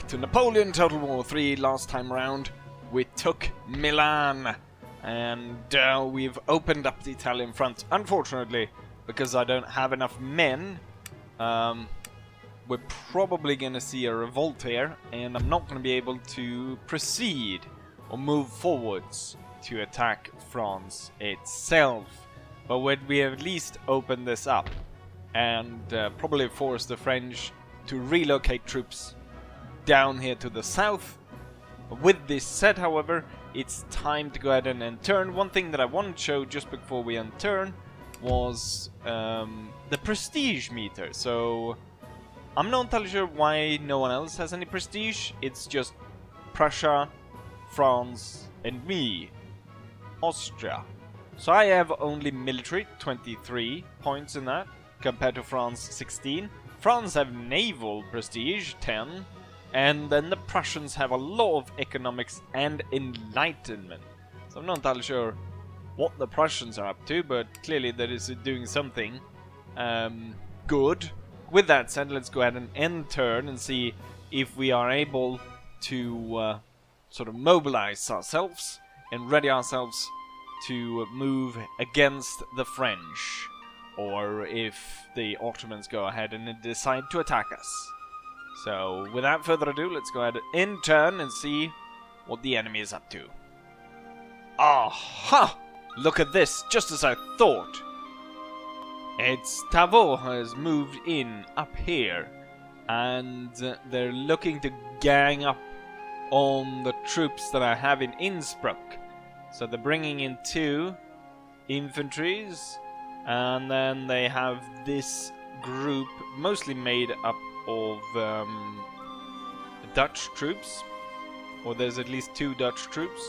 back to Napoleon Total War 3. Last time around, we took Milan, and we've opened up the Italian front. Unfortunately, because I don't have enough men, we're probably going to see a revolt here, and I'm not going to be able to proceed or move forwards to attack France itself. But we have at least opened this up, and probably force the French to relocate troops down here to the south. With this said, however, it's time to go ahead and end turn. One thing that I wanted to show just before we end turn was the prestige meter. So I'm not entirely sure why no one else has any prestige. It's just Prussia, France, and me, Austria. So I have only military, 23 points in that, compared to France, 16. France have naval prestige, 10. And then the Prussians have a lot of economics and enlightenment. So I'm not entirely sure what the Prussians are up to, but clearly that is doing something good. With that said, let's go ahead and end turn and see if we are able to sort of mobilize ourselves and ready ourselves to move against the French, or if the Ottomans go ahead and decide to attack us. So without further ado, let's go ahead and end turn and see what the enemy is up to. Aha! Look at this, just as I thought. It's Tyrol has moved in up here, and they're looking to gang up on the troops that I have in Innsbruck. So they're bringing in 2 infantries, and then they have this group mostly made up of Dutch troops, or there's at least 2 Dutch troops.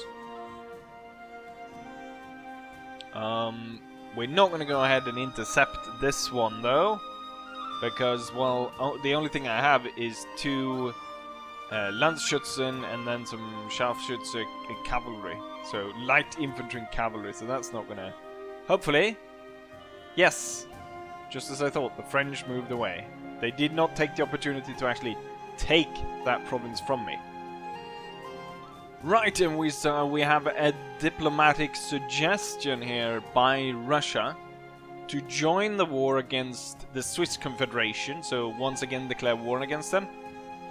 We're not going to go ahead and intercept this one though, because, well, the only thing I have is 2 Landschützen and then some Scharfschütze cavalry. So light infantry and cavalry, so that's not gonna... Hopefully... Yes! Just as I thought, the French moved away. They did not take the opportunity to actually take that province from me. Right, and we have a diplomatic suggestion here by Russia to join the war against the Swiss Confederation, so once again declare war against them.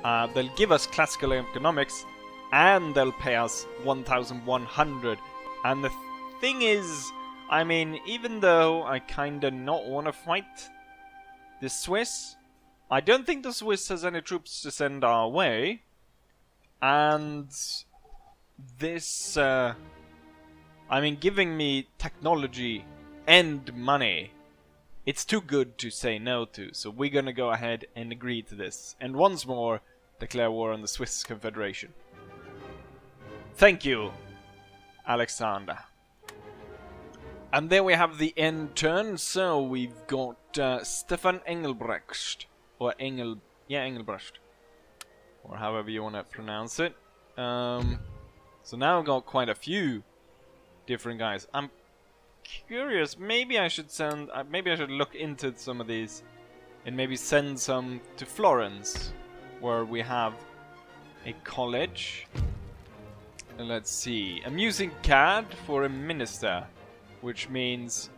They'll give us classical economics, and they'll pay us 1,100. And the thing is, I mean, even though I kinda not want to fight the Swiss, I don't think the Swiss has any troops to send our way. And this, I mean, giving me technology and money, it's too good to say no to. So we're gonna go ahead and agree to this. And once more, declare war on the Swiss Confederation. Thank you, Alexander. And there we have the end turn. So we've got Stefan Engelbrecht, or Engelbrecht, or however you want to pronounce it. So now I've got quite a few different guys. I'm curious. Maybe I should send. Maybe I should look into some of these, and maybe send some to Florence, where we have a college. And let's see, amusing card for a minister, which means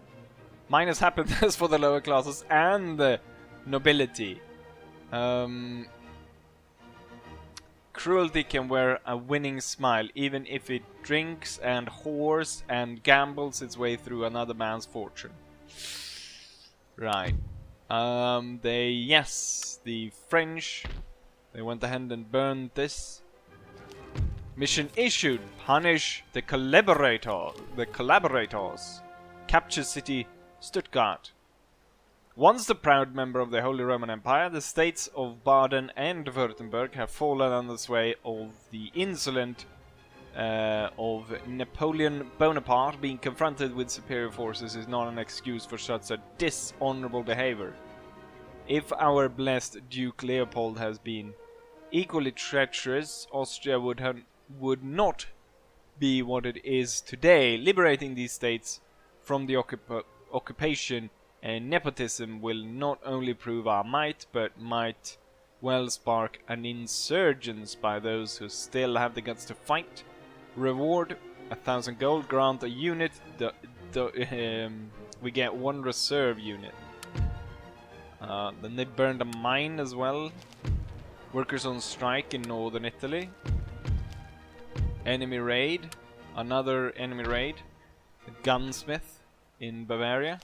minus happiness for the lower classes and the nobility. Cruelty can wear a winning smile, even if it drinks and whores and gambles its way through another man's fortune. Right. The French, they went ahead and burned this. Mission issued. Punish the collaborators. Capture city Stuttgart. Once the proud member of the Holy Roman Empire, the states of Baden and Württemberg have fallen under the sway of the insolent of Napoleon Bonaparte. Being confronted with superior forces is not an excuse for such a dishonorable behavior. If our blessed Duke Leopold has been equally treacherous, Austria would not be what it is today. Liberating these states from the occupation and nepotism will not only prove our might, but might will spark an insurgence by those who still have the guts to fight. Reward 1,000 gold. Grant a unit. We get 1 reserve unit. Then they burned a mine as well. Workers on strike in northern Italy. Enemy raid. Another enemy raid. A gunsmith in Bavaria.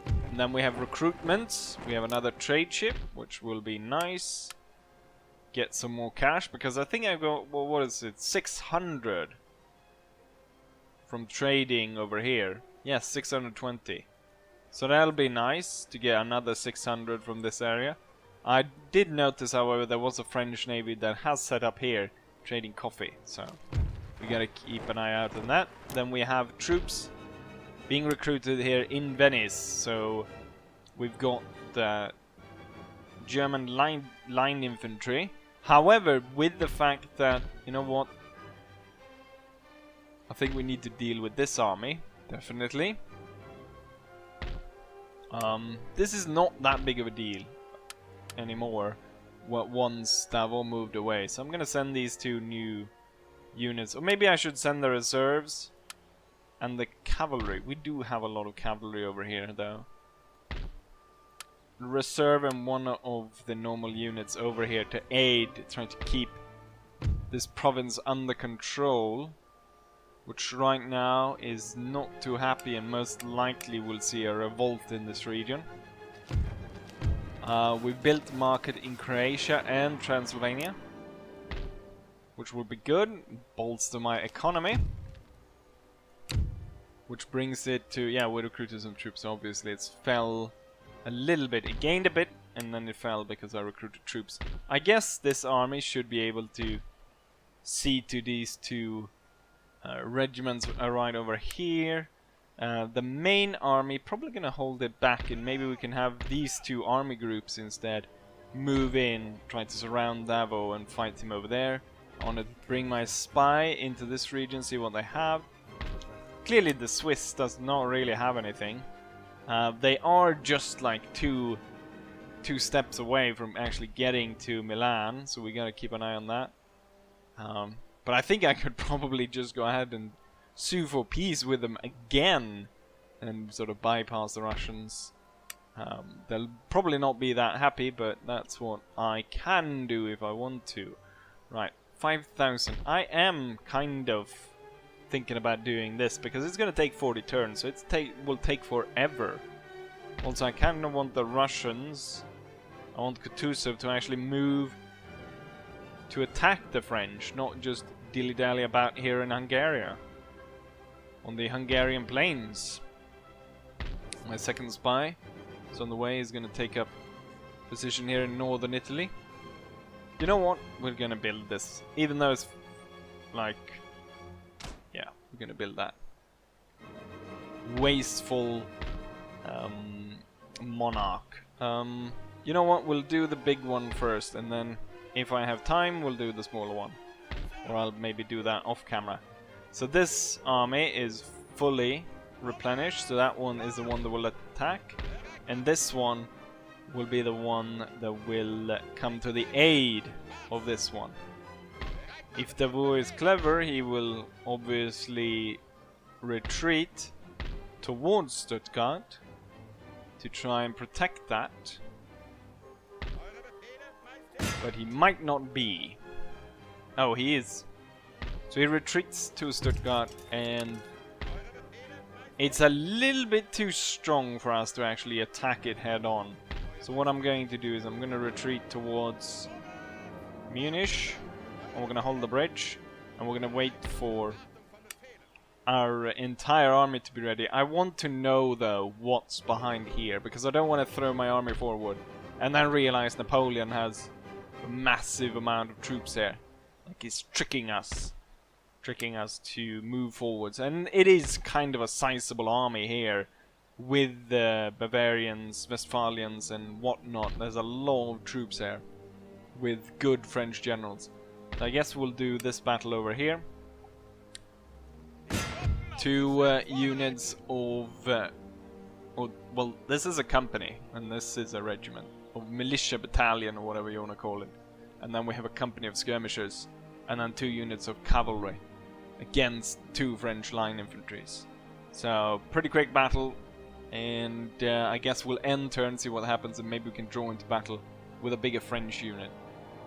And then we have recruitments. We have another trade ship, which will be nice. Get some more cash, because I think I got, well, what is it, 600 from trading over here. Yes, 620. So that'll be nice to get another 600 from this area. I did notice, however, there was a French navy that has set up here trading coffee, so we gotta keep an eye out on that. Then we have troops being recruited here in Venice, so we've got the German line infantry. However, with the fact that, you know what, I think we need to deal with this army, definitely. This is not that big of a deal anymore once Naval moved away, so I'm gonna send these 2 new units, or maybe I should send the reserves and the cavalry. We do have a lot of cavalry over here though. Reserve and 1 of the normal units over here to aid trying to keep this province under control, which right now is not too happy and most likely will see a revolt in this region. We built market in Croatia and Transylvania, which will be good, bolster my economy. Which brings it to, yeah, we recruited some troops, obviously. It fell a little bit. It gained a bit, and then it fell because I recruited troops. I guess this army should be able to see to these 2 regiments right over here. The main army probably gonna hold it back, and maybe we can have these 2 army groups instead move in, try to surround Naval and fight him over there. I want to bring my spy into this region, see what they have. Clearly the Swiss does not really have anything. They are just like two steps away from actually getting to Milan, so we gotta keep an eye on that. But I think I could probably just go ahead and sue for peace with them again and sort of bypass the Russians. They'll probably not be that happy, but that's what I can do if I want to. Right, 5,000. I am kind of thinking about doing this because it's going to take 40 turns, so it will take forever. Also, I kind of want the Russians, I want Kutuzov to actually move to attack the French, not just dilly-dally about here in Hungary, on the Hungarian plains. My second spy is on the way. He's going to take up position here in northern Italy. You know what? We're going to build this, even though it's like, yeah, we're going to build that wasteful monarch. You know what? We'll do the big one first, and then if I have time, we'll do the smaller one. Or I'll maybe do that off camera. So this army is fully replenished, so that one is the one that will attack. And this one will be the one that will come to the aid of this one. If Davout is clever, he will obviously retreat towards Stuttgart to try and protect that. But he might not be. Oh, he is. So he retreats to Stuttgart, and it's a little bit too strong for us to actually attack it head on. So what I'm going to do is I'm going to retreat towards Munich, and we're going to hold the bridge, and we're going to wait for our entire army to be ready. I want to know though what's behind here, because I don't want to throw my army forward and then realize Napoleon has a massive amount of troops here. Like he's tricking us to move forwards, and it is kind of a sizable army here with the Bavarians, Westphalians and whatnot. There's a lot of troops here with good French generals. So I guess we'll do this battle over here. 2 units of well, this is a company and this is a regiment. of militia battalion, or whatever you want to call it. And then we have a company of skirmishers, and then 2 units of cavalry against 2 French line infantries. So pretty quick battle, and I guess we'll end turn, see what happens, and maybe we can draw into battle with a bigger French unit.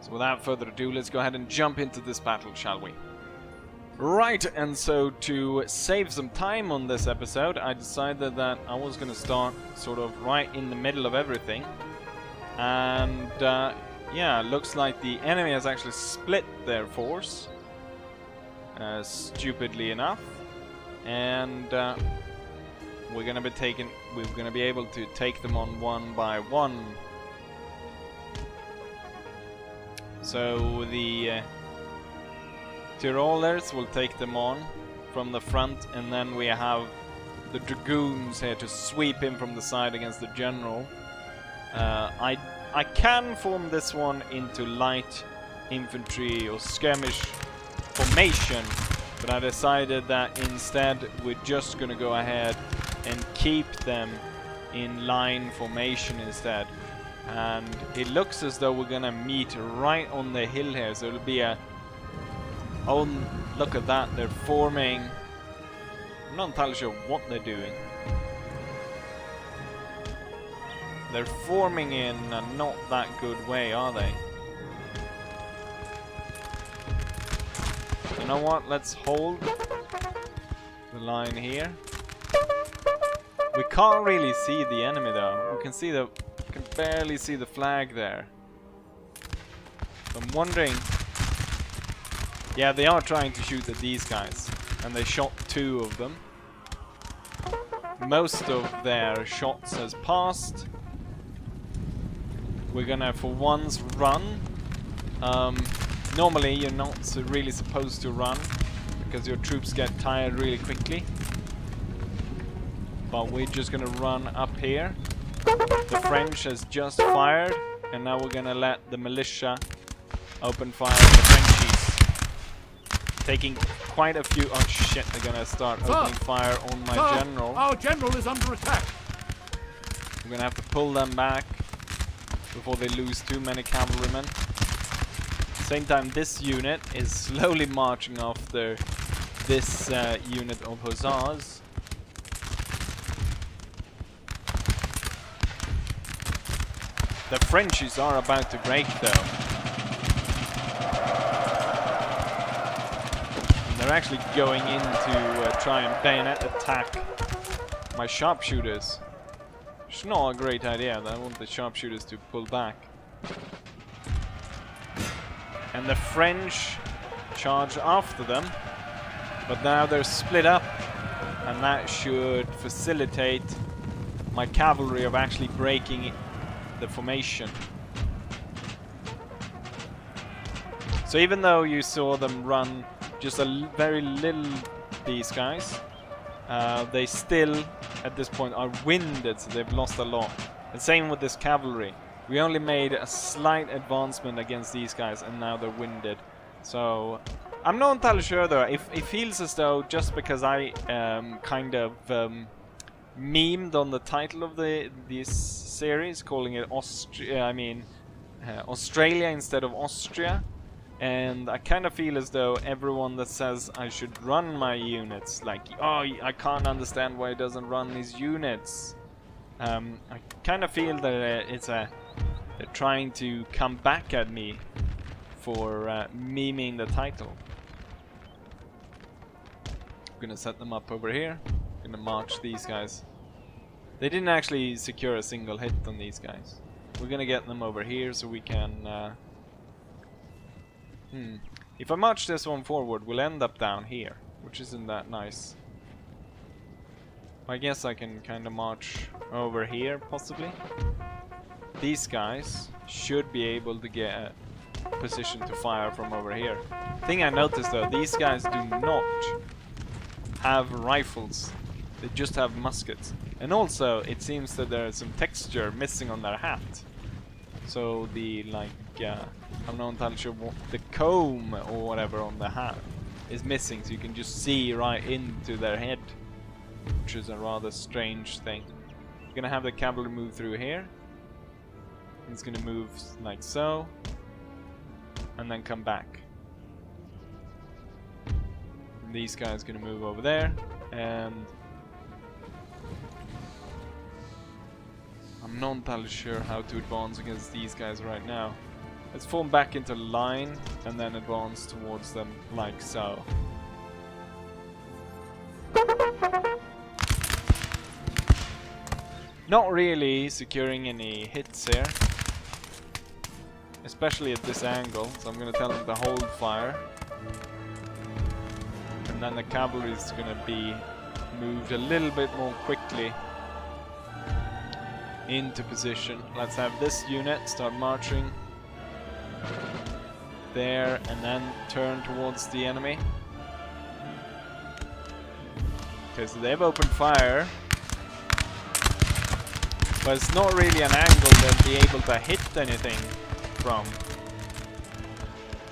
So without further ado, let's go ahead and jump into this battle, shall we? Right, and so to save some time on this episode, I decided that I was going to start sort of right in the middle of everything. And yeah, looks like the enemy has actually split their force, stupidly enough, and we're going to be able to take them on one by one. So the Tyrolers will take them on from the front, and then we have the dragoons here to sweep in from the side against the general. I can form this one into light infantry or skirmish formation, but I decided that instead we're just gonna go ahead and keep them in line formation instead. And it looks as though we're gonna meet right on the hill here, so it'll be a... Oh, look at that, they're forming... I'm not entirely sure what they're doing. They're forming in a not that good way, are they? You know what, let's hold the line here. We can't really see the enemy though. We can barely see the flag there. So I'm wondering... Yeah, they are trying to shoot at these guys, and they shot 2 of them. Most of their shots has passed. We're gonna, for once, run. Normally, you're not really supposed to run, because your troops get tired really quickly. But we're just gonna run up here. The French has just fired, and now we're gonna let the militia open fire on the Frenchies. Taking quite a few... Oh shit, they're gonna start opening fire on my general. Our general is under attack. I'm gonna have to pull them back before they lose too many cavalrymen. At the same time, this unit is slowly marching after this unit of hussars. The Frenchies are about to break though. They're actually going in to try and bayonet attack my sharpshooters. It's not a great idea. I want the sharpshooters to pull back. And the French charge after them, but now they're split up, and that should facilitate my cavalry of actually breaking the formation. So even though you saw them run just a very little, these guys, they still at this point are winded, so they've lost a lot. And same with this cavalry. We only made a slight advancement against these guys, and now they're winded. So I'm not entirely sure though. It feels as though just because I kind of memed on the title of this series, calling it Australia instead of Austria. And I kind of feel as though everyone that says I should run my units, like, oh, I can't understand why it doesn't run these units. I kind of feel that they're trying to come back at me for memeing the title. I'm gonna set them up over here. I'm gonna march these guys. They didn't actually secure a single hit on these guys. We're gonna get them over here so we can... If I march this one forward, we'll end up down here, which isn't that nice. I guess I can kind of march over here, possibly. These guys should be able to get a position to fire from over here. Thing I noticed though, these guys do not have rifles. They just have muskets. And also, it seems that there's some texture missing on their hat. So the, like, I'm not entirely sure what the comb or whatever on the hat is missing, so you can just see right into their head, which is a rather strange thing. We're gonna have the cavalry move through here. He's gonna move like so, and then come back. And these guys gonna move over there, and I'm not entirely sure how to advance against these guys right now. Let's form back into line and then advance towards them like so. Not really securing any hits here, especially at this angle, so I'm going to tell them to hold fire. And then the cavalry is going to be moved a little bit more quickly into position. Let's have this unit start marching there and then turn towards the enemy. Okay, so they've opened fire, but it's not really an angle they'll be able to hit anything from.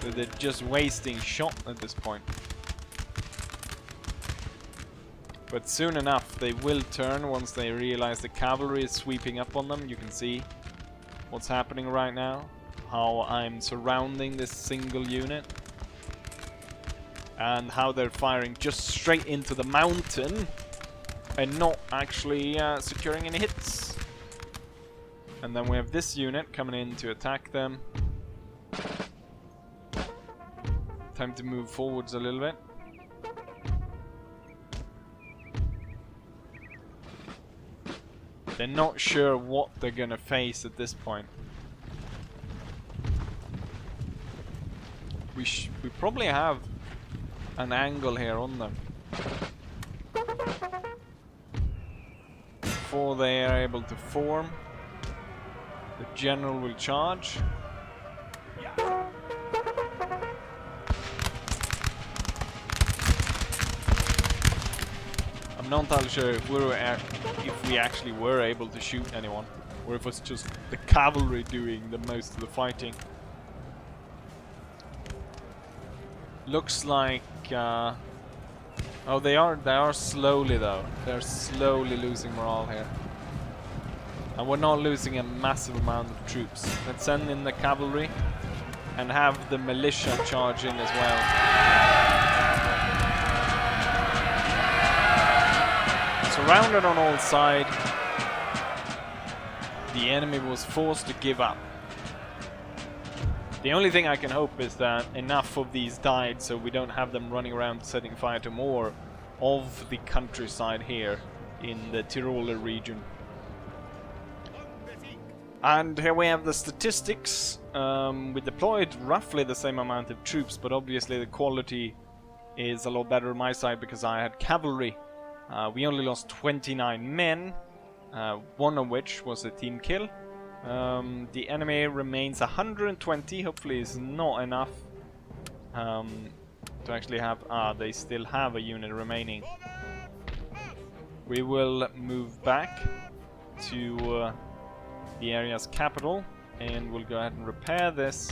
So they're just wasting shot at this point. But soon enough they will turn once they realize the cavalry is sweeping up on them. You can see what's happening right now. How I'm surrounding this single unit. And how they're firing just straight into the mountain and not actually securing any hits. And then we have this unit coming in to attack them. Time to move forwards a little bit. They're not sure what they're gonna face at this point. We probably have an angle here on them before they are able to form. The general will charge. I'm not entirely sure if we actually were able to shoot anyone, or if it's just the cavalry doing the most of the fighting. Looks like oh, they are slowly though. They're slowly losing morale here. And we're not losing a massive amount of troops. Let's send in the cavalry and have the militia charge in as well. Surrounded on all sides, the enemy was forced to give up. The only thing I can hope is that enough of these died so we don't have them running around setting fire to more of the countryside here in the Tyrol region. And here we have the statistics. We deployed roughly the same amount of troops, but obviously the quality is a lot better on my side because I had cavalry. We only lost 29 men, one of which was a team kill. The enemy remains 120, hopefully is not enough to actually have... they still have a unit remaining. We will move back to the area's capital and we'll go ahead and repair this.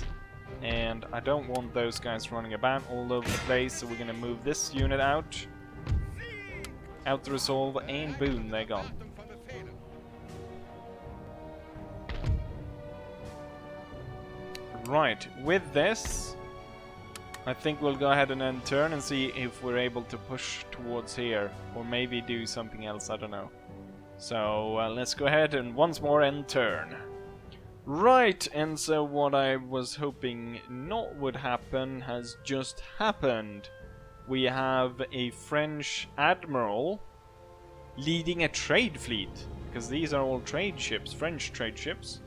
And I don't want those guys running about all over the place, so we're going to move this unit out. Out to resolve, and boom, they're gone. Right, with this, I think we'll go ahead and end turn and see if we're able to push towards here, or maybe do something else, I don't know. So let's go ahead and once more end turn. Right, and so what I was hoping not would happen has just happened. We have a French admiral leading a trade fleet, because these are all trade ships, French trade ships.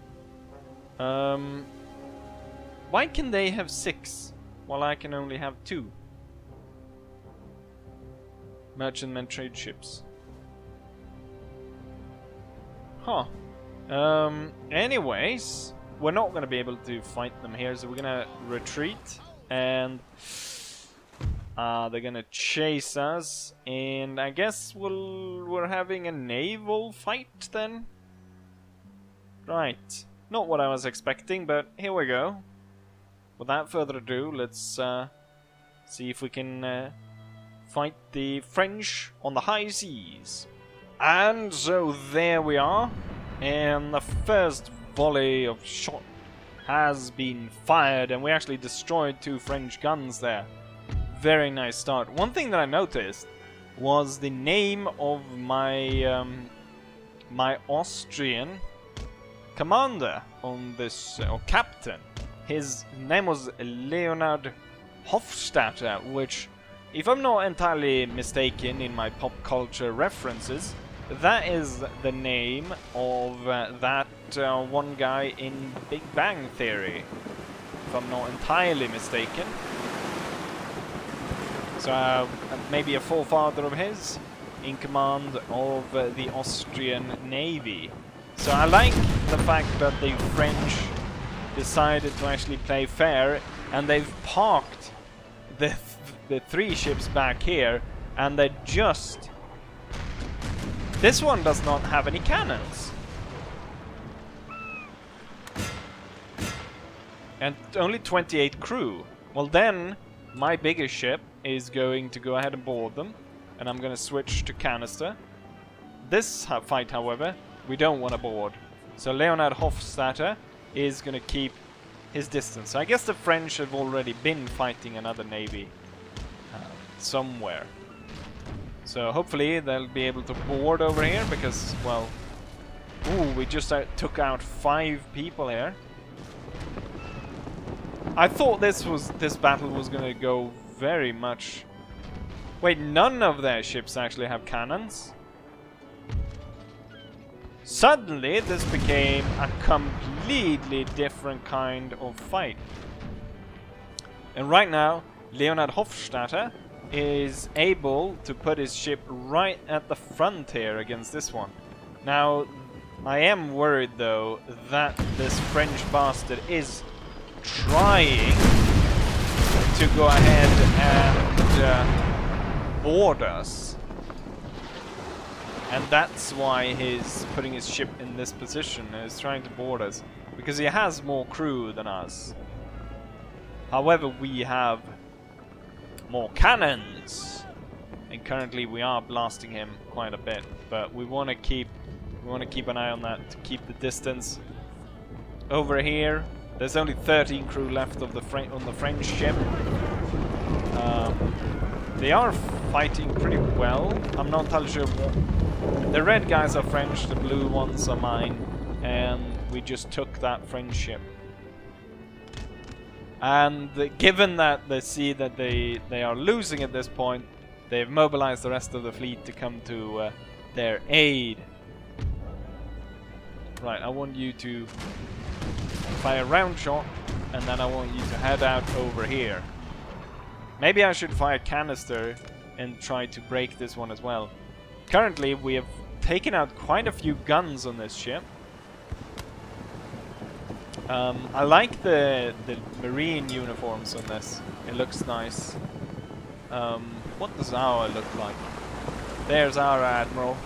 Why can they have 6 while I can only have 2? Merchantmen trade ships. Huh. Anyways, we're not going to be able to fight them here, so we're going to retreat, and they're going to chase us, and I guess we're having a naval fight then? Right. Not what I was expecting, but here we go. Without further ado, let's see if we can fight the French on the high seas. And so there we are. And the first volley of shot has been fired, and we actually destroyed 2 French guns there. Very nice start. One thing that I noticed was the name of my my Austrian commander on this, or captain. His name was Leonard Hofstadter, which, if I'm not entirely mistaken in my pop culture references, that is the name of that one guy in Big Bang Theory, if I'm not entirely mistaken. So maybe a forefather of his in command of the Austrian Navy. So I like the fact that the French decided to actually play fair, and they've parked the 3 ships back here, and they just... This one does not have any cannons. And only 28 crew. Well then, my biggest ship is going to go ahead and board them, and I'm going to switch to canister. This fight, however, we don't want to board. So Leonard Hofstadter is going to keep his distance. So I guess the French have already been fighting another navy somewhere. So hopefully they'll be able to board over here, because, well... Ooh, we just took out 5 people here. I thought this battle was gonna go very much... Wait, none of their ships actually have cannons? Suddenly, this became a completely different kind of fight. And right now, Leonard Hofstadter is able to put his ship right at the front here against this one. Now, I am worried though that this French bastard is trying to go ahead and board us. And that's why he's putting his ship in this position. He's trying to board us, because he has more crew than us. However, we have more cannons, and currently we are blasting him quite a bit. But we want to keep an eye on that to keep the distance. Over here, there's only 13 crew left of the on the French ship. They are fighting pretty well. I'm not entirely sure what. The red guys are French, the blue ones are mine, and we just took that French ship. And given that they see that they are losing at this point, they've mobilized the rest of the fleet to come to their aid. Right, I want you to fire a round shot, and then I want you to head out over here. Maybe I should fire canister and try to break this one as well. Currently, we have taken out quite a few guns on this ship. I like the marine uniforms on this. It looks nice. What does our look like? There's our admiral,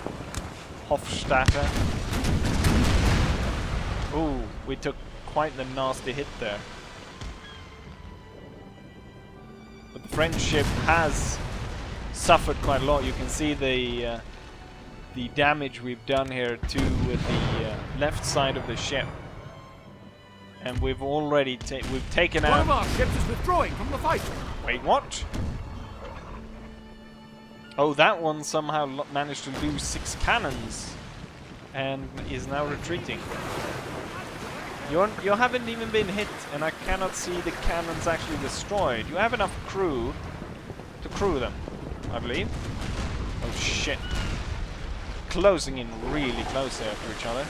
Hofstadter. Ooh, we took quite the nasty hit there. But the French ship has suffered quite a lot. You can see the damage we've done here to the left side of the ship. And we've already taken out... One of our ships is withdrawing from the fight. Wait, what? Oh, that one somehow managed to lose 6 cannons and is now retreating. You haven't even been hit, and I cannot see the cannons actually destroyed. You have enough crew to crew them, I believe. Oh shit. Closing in really close here to each other.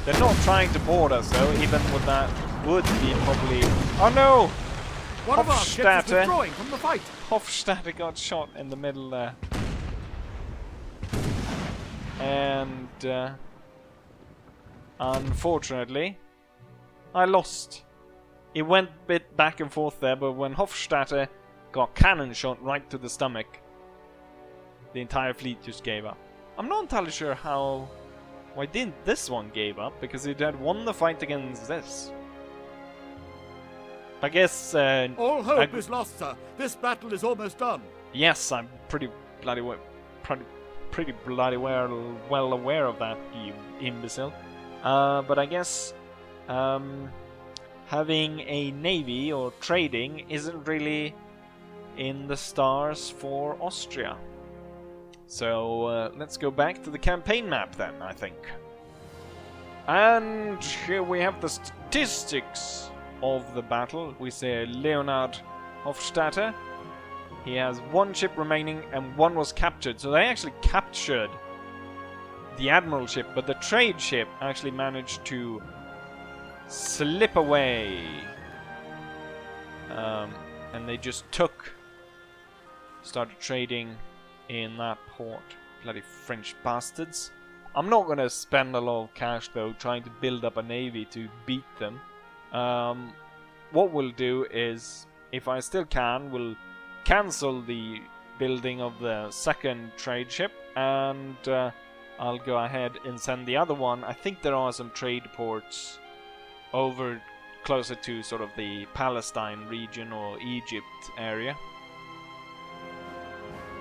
They're not trying to board us though, even with that would be probably... Oh no! One of our ships is withdrawing from the fight. Hofstadter got shot in the middle there. And unfortunately, I lost. It went a bit back and forth there, but when Hofstadter got cannon shot right to the stomach, the entire fleet just gave up. I'm not entirely sure how... Why didn't this one give up? Because it had won the fight against this. I guess... all hope is lost, sir. This battle is almost done. Yes, I'm pretty bloody well aware of that, you imbecile. But I guess having a navy or trading isn't really in the stars for Austria. So let's go back to the campaign map then, I think. And here we have the statistics of the battle. We say Leonard Hofstadter. He has 1 ship remaining and 1 was captured. So they actually captured the admiral ship, but the trade ship actually managed to slip away. And they just started trading in that port. Bloody French bastards. I'm not going to spend a lot of cash though trying to build up a navy to beat them. What we'll do is, if I still can, we'll cancel the building of the second trade ship, and I'll go ahead and send the other one. I think there are some trade ports over closer to sort of the Palestine region or Egypt area.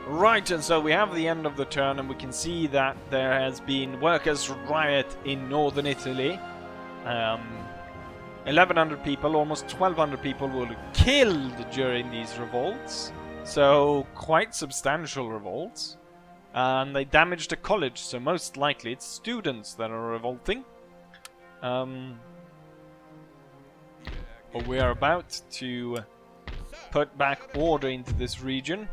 Right, and so we have the end of the turn, and we can see that there has been workers' riot in northern Italy. 1,100 people, almost 1,200 people were killed during these revolts. So, quite substantial revolts. And they damaged a college, so most likely it's students that are revolting. But we are about to put back order into this region.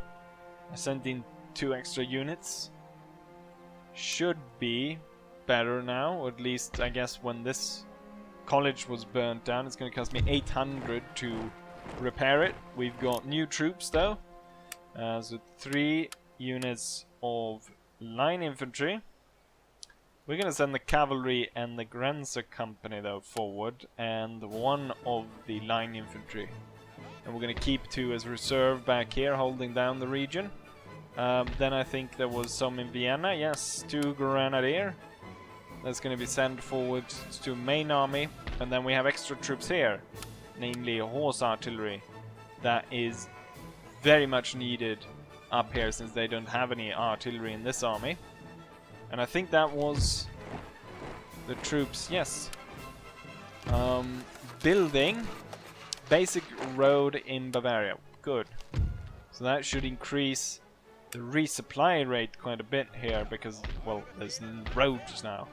I sent in 2 extra units. Should be better now, or at least I guess when this college was burnt down, it's going to cost me 800 to repair it. We've got new troops though. So 3 units of line infantry. We're going to send the cavalry and the Grenzer company though forward, and 1 of the line infantry. And we're going to keep 2 as reserve back here, holding down the region. Then I think there was some in Vienna. Yes, 2 grenadier. That's going to be sent forward to main army. And then we have extra troops here, namely horse artillery, that is very much needed up here since they don't have any artillery in this army. And I think that was the troops, yes. Building basic road in Bavaria. Good. So that should increase the resupply rate quite a bit here because, well, there's roads now.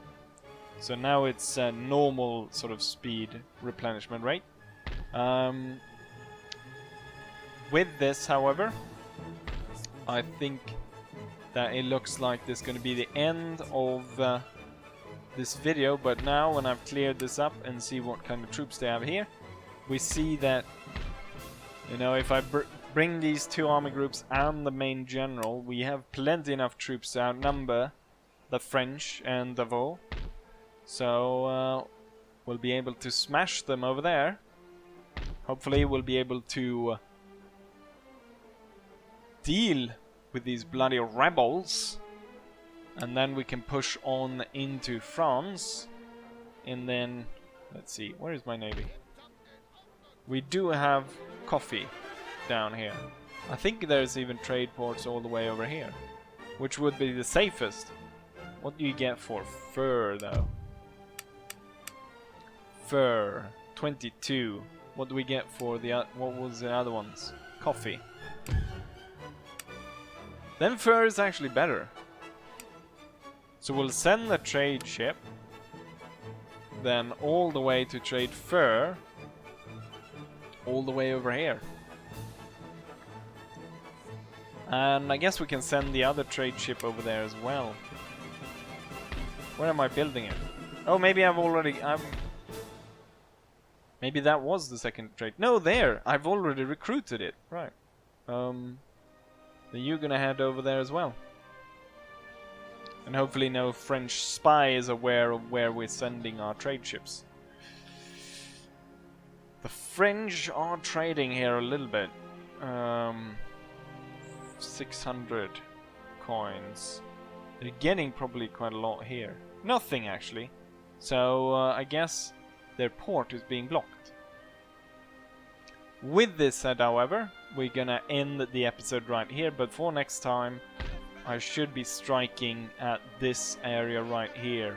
So now it's a normal sort of speed replenishment rate. With this, however, I think that it looks like this is going to be the end of this video. But now when I've cleared this up and see what kind of troops they have here, we see that, you know, if I bring these 2 army groups and the main general, we have plenty enough troops to outnumber the French and Naval. So we'll be able to smash them over there. Hopefully we'll be able to deal with these bloody rebels, and then we can push on into France. And then, let's see, where is my navy? We do have coffee down here. I think there's even trade ports all the way over here, which would be the safest. What do you get for fur though? Fur 22. What do we get for the what was the other ones? Coffee. Then fur is actually better. So we'll send the trade ship then all the way to trade fur all the way over here. And I guess we can send the other trade ship over there as well. Where am I building it? Oh, maybe maybe that was the second trade. No, there! I've already recruited it. Right. Then you're gonna head over there as well. And hopefully no French spy is aware of where we're sending our trade ships. The French are trading here a little bit. 600 coins. They're getting probably quite a lot here. Nothing actually. So I guess their port is being blocked. With this said, however, we're gonna end the episode right here, but for next time I should be striking at this area right here.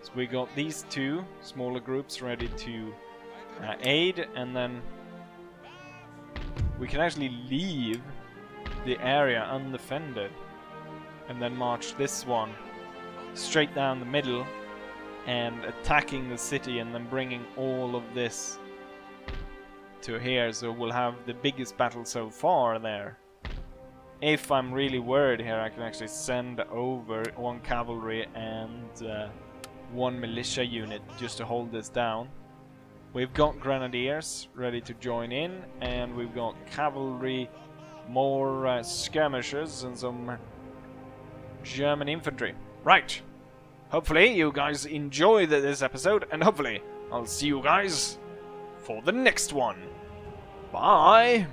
So we got these two smaller groups ready to aid, and then we can actually leave the area undefended and then march this one straight down the middle and attacking the city, and then bringing all of this to here, so we'll have the biggest battle so far there. If I'm really worried here, I can actually send over 1 cavalry and 1 militia unit just to hold this down. We've got grenadiers ready to join in, and we've got cavalry, more skirmishers, and some German infantry. Right. Hopefully you guys enjoyed this episode, and hopefully I'll see you guys for the next one. Bye!